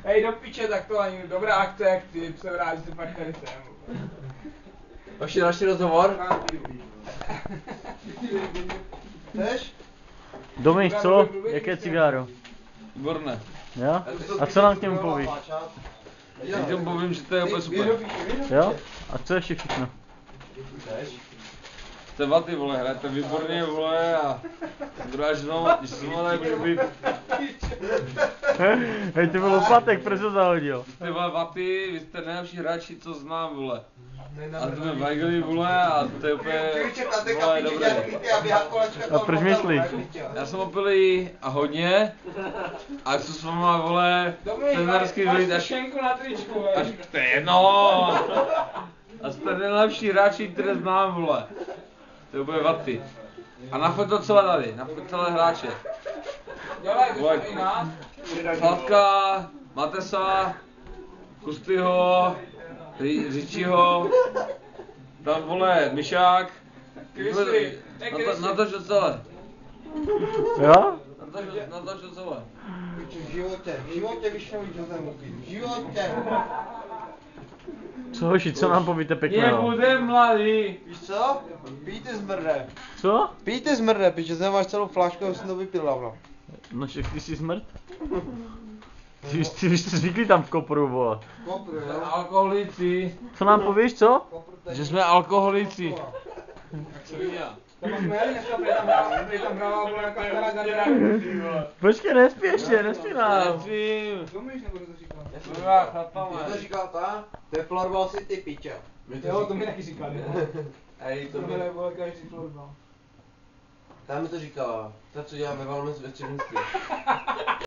Hej, do piče, tak to ani dobrá akce jak ty, jsem rád, že se pak tady jsem. Ještě další rozhovor? Chceš? Dominik, co? Jaké cigáro? Výborné. Jo? A co nám k němu povíš? Já tomu povím, že to je úplně super. Jo? A co ještě všechno? Jste vaty, vole, hrajete výborně, vole, a druhá ženou, když se mnou tady může být. Hej, to byl lopatek, proč to zahodil? Jste vole vaty, vy jste nejlepší hráči, co znám, vole. A jsme Weigeli, vole, a to je úplně, vole, dobré. A proč myslíš? Já jsem opilý a hodně, a co s váma, vole, trenerský vylít až na tričku, až to je jedno. A jste nejlepší hráči, které znám, vole. To je úplně vaty. A na foto celé tady, na foto celé hráče. Vole, Saltka, Matesa, Kustyho, Řičího, tam vole, Myšák. Natoč to celé. Jo? Natoč to celé. V životě vyšel do zemuky. V životě. Co hoši, co nám povíte Je pěkného? bude mladý. Víš co? Pijte zmrde. Co? Pijte zmrde, piče, jsem máš celou flášku, já jsem to vypil dávno. No však ty jsi smrt? Ty jste zvyklí tam v kopru, vole. Kopru, Jsme jo? alkoholici. Co nám povíš, co? Kopru tady. Že jsme alkoholici. Jak se viděl? To pak jsme jeli dneska, prý tam hrála byla nějaká stará gardera. Počkej, nespí ještě, nespí nám. Nevím. Domíš, nebo to říkal? Dobrá, chlapama. Ty to říkal ta? To je Florbal City, piče. Jo, to mi taky říkali. Ej, To mi nebylo každý florbal. Ta mi to říkala. Ta, co dělá ve Valmes ve střednictví.